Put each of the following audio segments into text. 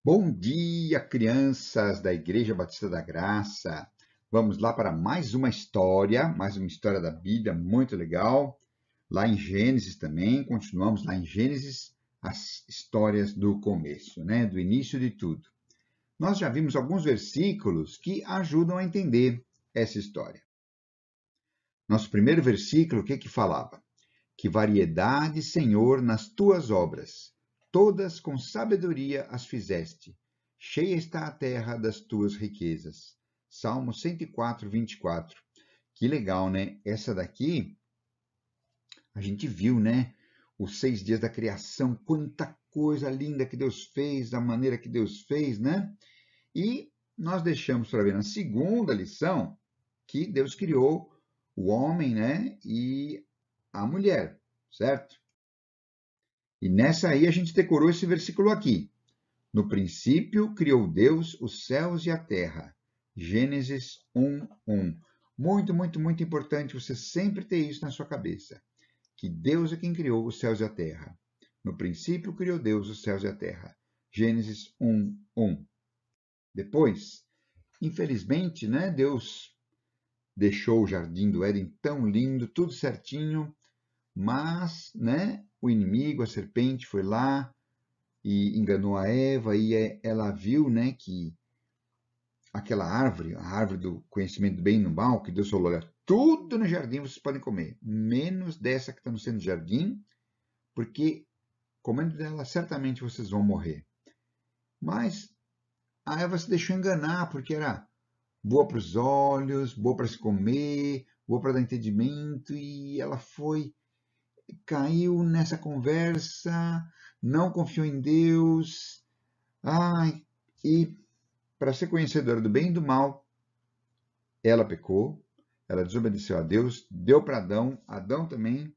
Bom dia, crianças da Igreja Batista da Graça. Vamos lá para mais uma história da Bíblia, muito legal. Lá em Gênesis também, continuamos lá em Gênesis, as histórias do começo, né? Do início de tudo. Nós já vimos alguns versículos que ajudam a entender essa história. Nosso primeiro versículo, o que que falava? Que variedade, Senhor, nas tuas obras, todas com sabedoria as fizeste. Cheia está a terra das tuas riquezas. Salmo 104, 24. Que legal, né? Essa daqui, a gente viu, né? Os 6 dias da criação, quanta coisa linda que Deus fez, da maneira que Deus fez, né? E nós deixamos para ver na segunda lição que Deus criou o homem, né? E a mulher, certo? E nessa aí a gente decorou esse versículo aqui. No princípio criou Deus os céus e a terra. Gênesis 1:1. Muito, muito, muito importante você sempre ter isso na sua cabeça. Que Deus é quem criou os céus e a terra. No princípio criou Deus os céus e a terra. Gênesis 1:1. Depois, infelizmente, né, Deus deixou o jardim do Éden tão lindo, tudo certinho, mas, né, o inimigo, a serpente, foi lá e enganou a Eva, e ela viu, né, que aquela árvore, a árvore do conhecimento do bem e do mal, que Deus falou, olha, tudo no jardim vocês podem comer, menos dessa que está no centro do jardim, porque comendo dela certamente vocês vão morrer. Mas a Eva se deixou enganar, porque era boa para os olhos, boa para se comer, boa para dar entendimento, e ela caiu nessa conversa, não confiou em Deus, ai, e para ser conhecedora do bem e do mal, ela pecou, ela desobedeceu a Deus, deu para Adão, Adão também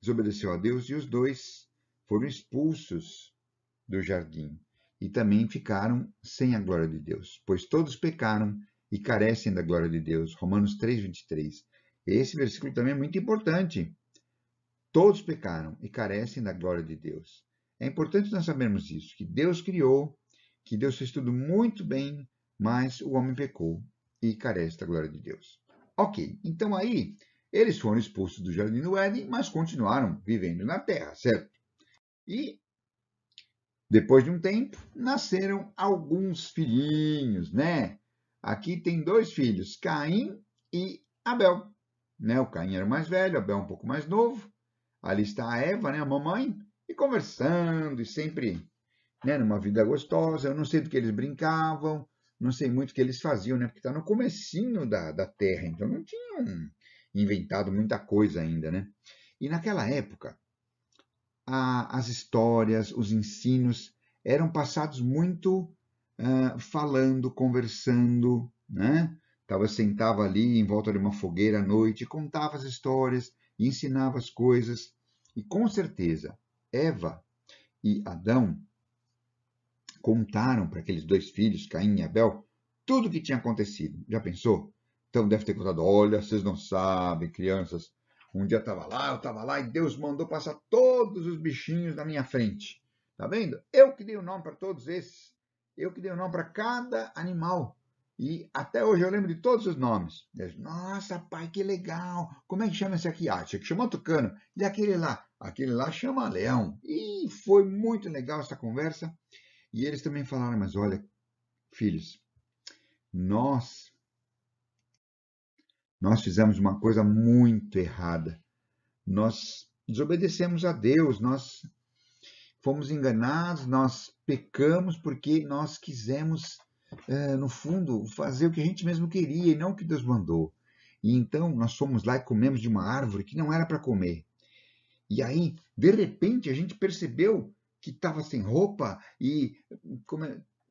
desobedeceu a Deus, e os dois foram expulsos do jardim. E também ficaram sem a glória de Deus, pois todos pecaram e carecem da glória de Deus. Romanos 3:23. Esse versículo também é muito importante. Todos pecaram e carecem da glória de Deus. É importante nós sabermos isso, que Deus criou, que Deus fez tudo muito bem, mas o homem pecou e carece da glória de Deus. Ok, então aí eles foram expulsos do jardim do Éden, mas continuaram vivendo na terra, certo? E depois de um tempo, nasceram alguns filhinhos, né? Aqui tem 2 filhos, Caim e Abel. Né? O Caim era o mais velho, Abel um pouco mais novo. Ali está a Eva, né, a mamãe, e conversando, e sempre, né, numa vida gostosa. Eu não sei do que eles brincavam, não sei muito o que eles faziam, né, porque está no comecinho da Terra, então não tinham inventado muita coisa ainda, né? E naquela época, as histórias, os ensinos eram passados muito falando, conversando, né? Sentava ali em volta de uma fogueira à noite, contava as histórias, ensinava as coisas. E com certeza, Eva e Adão contaram para aqueles 2 filhos, Caim e Abel, tudo o que tinha acontecido. Já pensou? Então deve ter contado, olha, vocês não sabem, crianças, um dia eu estava lá, e Deus mandou passar todos os bichinhos na minha frente. Tá vendo? Eu que dei o nome para todos esses. Eu que dei o nome para cada animal. E até hoje eu lembro de todos os nomes. Eles, nossa, pai, que legal. Como é que chama esse aqui? Ah, tinha que chamar tucano. E aquele lá? Aquele lá chama leão. E foi muito legal essa conversa. E eles também falaram, mas olha, filhos, nós nós fizemos uma coisa muito errada. Nós desobedecemos a Deus, nós fomos enganados, nós pecamos porque nós quisemos, no fundo, fazer o que a gente mesmo queria e não o que Deus mandou. E então nós fomos lá e comemos de uma árvore que não era para comer. E aí, de repente, a gente percebeu que estava sem roupa e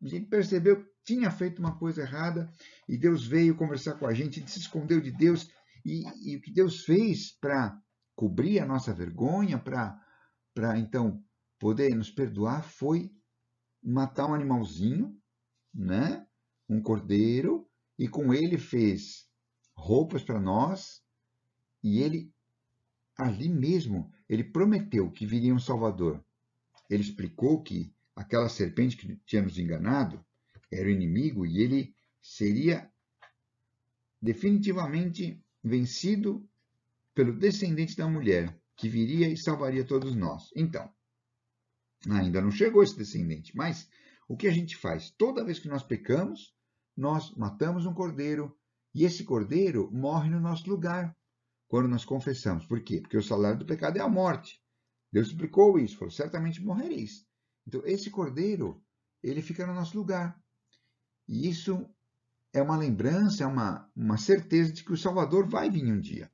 a gente percebeu que tinha feito uma coisa errada e Deus veio conversar com a gente, a gente se escondeu de Deus e o que Deus fez para cobrir a nossa vergonha, para então poder nos perdoar, foi matar um animalzinho, né? Um cordeiro, e com ele fez roupas para nós e ele ali mesmo, ele prometeu que viria um Salvador. Ele explicou que aquela serpente que tinha nos enganado era o inimigo e ele seria definitivamente vencido pelo descendente da mulher, que viria e salvaria todos nós. Então, ainda não chegou esse descendente, mas o que a gente faz? Toda vez que nós pecamos, nós matamos um cordeiro e esse cordeiro morre no nosso lugar quando nós confessamos. Por quê? Porque o salário do pecado é a morte. Deus explicou isso, falou, certamente morrereis. Então, esse cordeiro, ele fica no nosso lugar. E isso é uma lembrança, é uma certeza de que o Salvador vai vir um dia.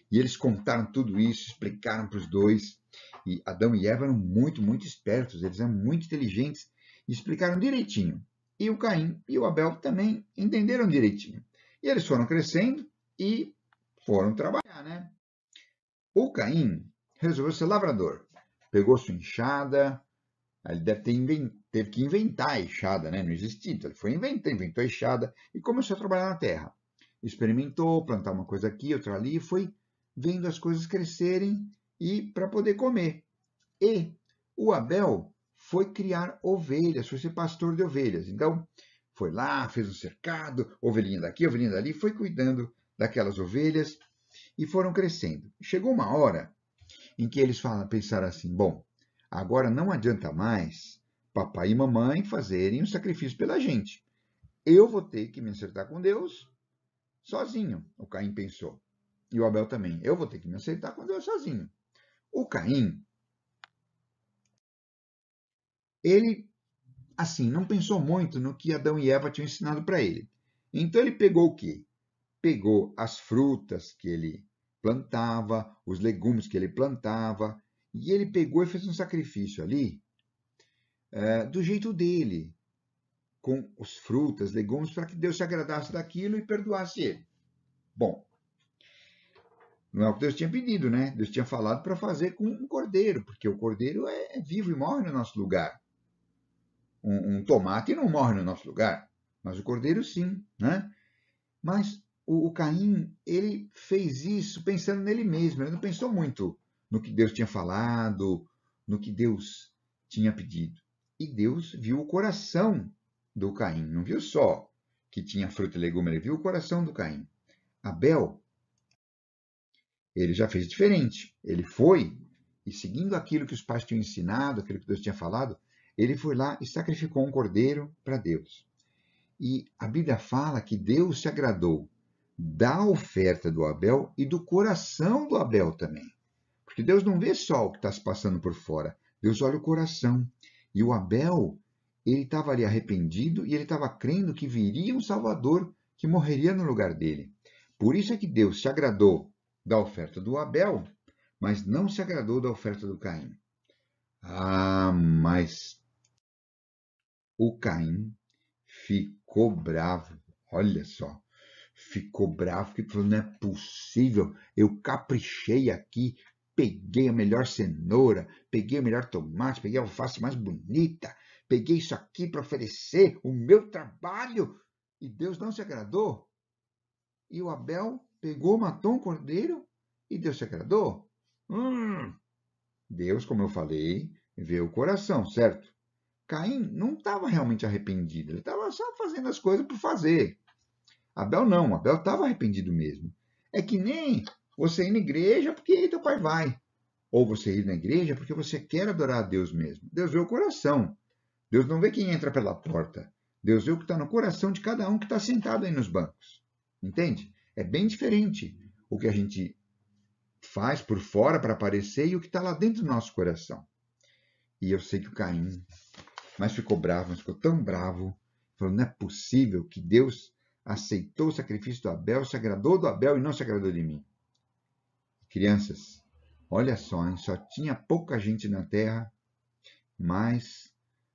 E eles contaram tudo isso, explicaram para os dois. E Adão e Eva eram muito, muito espertos, eles eram muito inteligentes e explicaram direitinho. E o Caim e o Abel também entenderam direitinho. E eles foram crescendo e foram trabalhar, né? O Caim resolveu ser lavrador. Pegou sua enxada, ele teve que inventar a enxada, né? Não existia, então ele foi inventou a enxada e começou a trabalhar na terra. Experimentou, plantar uma coisa aqui, outra ali, e foi vendo as coisas crescerem e para poder comer. E o Abel foi criar ovelhas, foi ser pastor de ovelhas. Então, foi lá, fez um cercado, ovelhinha daqui, ovelhinha dali, foi cuidando daquelas ovelhas e foram crescendo. Chegou uma hora em que eles pensaram assim, bom, agora não adianta mais papai e mamãe fazerem um sacrifício pela gente. Eu vou ter que me acertar com Deus sozinho, o Caim pensou. E o Abel também. Eu vou ter que me acertar com Deus sozinho. O Caim, ele, assim, não pensou muito no que Adão e Eva tinham ensinado para ele. Então ele pegou o quê? Pegou as frutas que ele plantava, os legumes que ele plantava, e ele pegou e fez um sacrifício ali, do jeito dele, com as frutas, legumes, para que Deus se agradasse daquilo e perdoasse ele. Bom, não é o que Deus tinha pedido, né? Deus tinha falado para fazer com um cordeiro, porque o cordeiro é vivo e morre no nosso lugar. Um tomate não morre no nosso lugar, mas o cordeiro sim, né? Mas o Caim, ele fez isso pensando nele mesmo, ele não pensou muito no que Deus tinha falado, no que Deus tinha pedido. E Deus viu o coração do Caim, não viu só que tinha fruta e legume, ele viu o coração do Caim. Abel, ele já fez diferente. Ele foi, e seguindo aquilo que os pais tinham ensinado, aquilo que Deus tinha falado, ele foi lá e sacrificou um cordeiro para Deus. E a Bíblia fala que Deus se agradou da oferta do Abel e do coração do Abel também. Porque Deus não vê só o que está se passando por fora, Deus olha o coração. E o Abel, ele estava ali arrependido e ele estava crendo que viria um Salvador que morreria no lugar dele. Por isso é que Deus se agradou da oferta do Abel, mas não se agradou da oferta do Caim. Ah, mas o Caim ficou bravo. Olha só, ficou bravo porque falou, não é possível, eu caprichei aqui, peguei a melhor cenoura, peguei o melhor tomate, peguei a alface mais bonita, peguei isso aqui para oferecer o meu trabalho e Deus não se agradou. E o Abel pegou, matou um cordeiro e Deus se agradou. Deus, como eu falei, vê o coração, certo? Caim não estava realmente arrependido, ele estava só fazendo as coisas por fazer. Abel não, Abel estava arrependido mesmo. É que nem você ir na igreja porque teu pai vai. Ou você ir na igreja porque você quer adorar a Deus mesmo. Deus vê o coração. Deus não vê quem entra pela porta. Deus vê o que está no coração de cada um que está sentado aí nos bancos. Entende? É bem diferente o que a gente faz por fora para aparecer e o que está lá dentro do nosso coração. E eu sei que o Caim, mas ficou bravo, mas ficou tão bravo, falou, não é possível que Deus aceitou o sacrifício do Abel, se agradou do Abel e não se agradou de mim. Crianças, olha só, hein? Só tinha pouca gente na terra, mas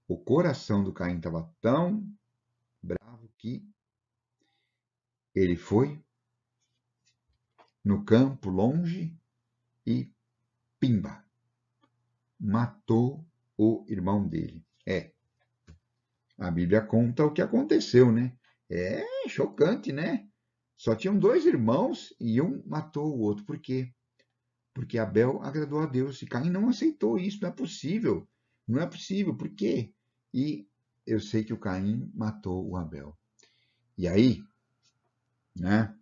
o coração do Caim estava tão bravo que ele foi no campo, longe, e pimba, matou o irmão dele. A Bíblia conta o que aconteceu, né? É chocante, né? Só tinham dois irmãos e um matou o outro. Por quê? Porque Abel agradou a Deus e Caim não aceitou isso. Não é possível. Não é possível. Por quê? e eu sei que o Caim matou o Abel. E aí, né?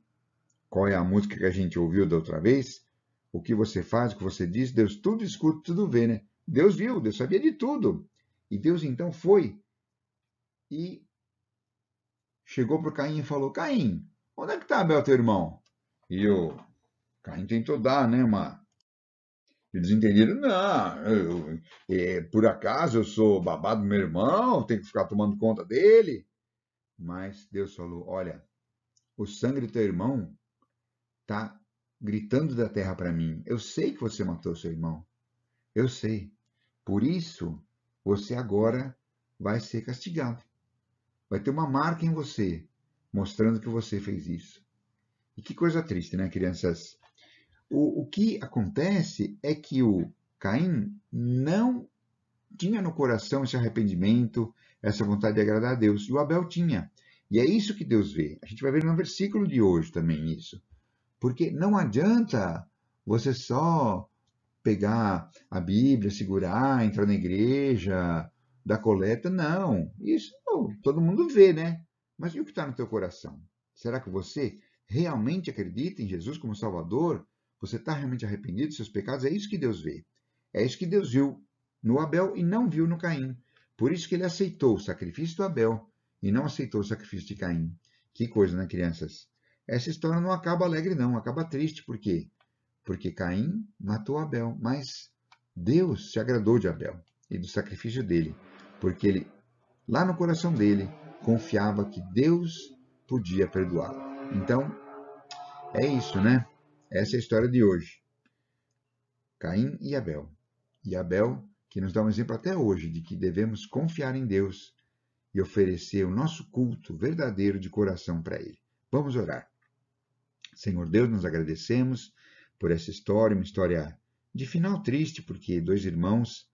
Qual é a música que a gente ouviu da outra vez? O que você faz, o que você diz, Deus tudo escuta, tudo vê, né? Deus viu, Deus sabia de tudo. E Deus então foi e chegou para Caim e falou: Caim, onde é que está Abel, teu irmão? E o Caim tentou dar, né, eles entenderam, não, por acaso eu sou babado do meu irmão, tenho que ficar tomando conta dele. Mas Deus falou: olha, o sangue do teu irmão está gritando da terra para mim. Eu sei que você matou seu irmão. Eu sei. Por isso, você agora vai ser castigado. Vai ter uma marca em você, mostrando que você fez isso. E que coisa triste, né, crianças? O que acontece é que o Caim não tinha no coração esse arrependimento, essa vontade de agradar a Deus. E o Abel tinha. E é isso que Deus vê. A gente vai ver no versículo de hoje também isso. Porque não adianta você só pegar a Bíblia, segurar, entrar na igreja, dar coleta. Não. Isso todo mundo vê, né? Mas e o que está no teu coração? Será que você realmente acredita em Jesus como Salvador? Você está realmente arrependido dos seus pecados? É isso que Deus vê. É isso que Deus viu no Abel e não viu no Caim. Por isso que ele aceitou o sacrifício do Abel e não aceitou o sacrifício de Caim. Que coisa, né, crianças? Essa história não acaba alegre, não. Acaba triste. Por quê? Porque Caim matou Abel. Mas Deus se agradou de Abel e do sacrifício dele. Porque ele, lá no coração dele, confiava que Deus podia perdoá-lo. Então, é isso, né? Essa é a história de hoje. Caim e Abel. E Abel, que nos dá um exemplo até hoje de que devemos confiar em Deus e oferecer o nosso culto verdadeiro de coração para Ele. Vamos orar. Senhor Deus, nos agradecemos por essa história, uma história de final triste, porque dois irmãos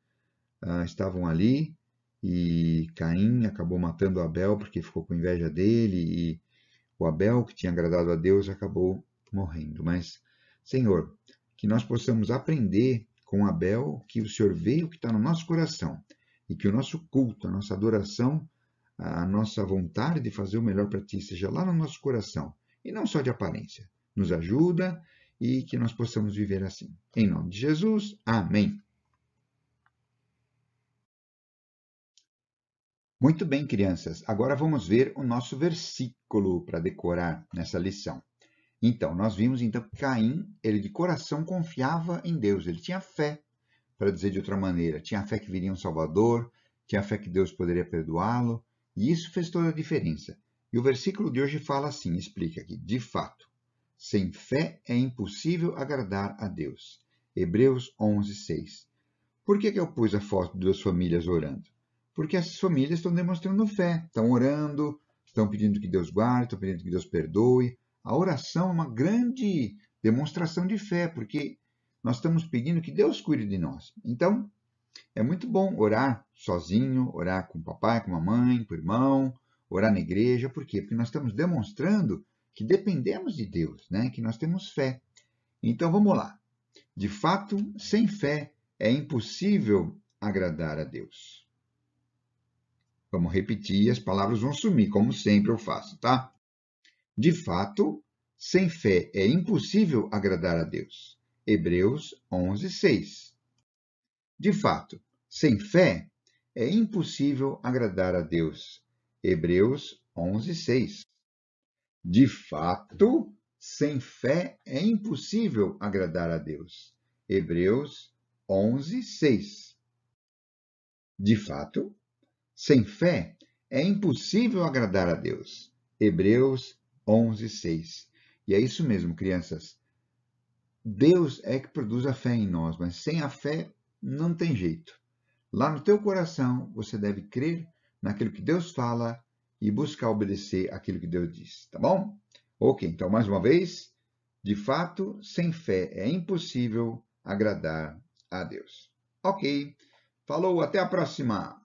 estavam ali e Caim acabou matando Abel porque ficou com inveja dele e o Abel, que tinha agradado a Deus, acabou morrendo. Mas, Senhor, que nós possamos aprender com Abel que o Senhor veio que está no nosso coração e que o nosso culto, a nossa adoração, a nossa vontade de fazer o melhor para Ti seja lá no nosso coração e não só de aparência. Nos ajuda e que nós possamos viver assim. Em nome de Jesus, amém. Muito bem, crianças. Agora vamos ver o nosso versículo para decorar nessa lição. Então, nós vimos então que Caim, ele de coração confiava em Deus, ele tinha fé, para dizer de outra maneira, tinha fé que viria um Salvador, tinha fé que Deus poderia perdoá-lo, e isso fez toda a diferença. E o versículo de hoje fala assim, explica aqui, de fato, sem fé é impossível agradar a Deus. Hebreus 11:6. Por que eu pus a foto de duas famílias orando? Porque essas famílias estão demonstrando fé, estão orando, estão pedindo que Deus guarde, estão pedindo que Deus perdoe. A oração é uma grande demonstração de fé, porque nós estamos pedindo que Deus cuide de nós. Então, é muito bom orar sozinho, orar com o papai, com a mamãe, com o irmão, orar na igreja. Por quê? Porque nós estamos demonstrando que dependemos de Deus, né? Que nós temos fé. Então, vamos lá. De fato, sem fé é impossível agradar a Deus. Vamos repetir, as palavras vão sumir, como sempre eu faço, tá? De fato, sem fé é impossível agradar a Deus. Hebreus 11:6. De fato, sem fé é impossível agradar a Deus. Hebreus 11:6. De fato, sem fé é impossível agradar a Deus. Hebreus 11:6. De fato, sem fé é impossível agradar a Deus. Hebreus 11:6. E é isso mesmo, crianças. Deus é que produz a fé em nós, mas sem a fé não tem jeito. Lá no teu coração, você deve crer naquilo que Deus fala e buscar obedecer aquilo que Deus diz, tá bom? Ok, então mais uma vez, de fato, sem fé é impossível agradar a Deus. Ok, falou, até a próxima!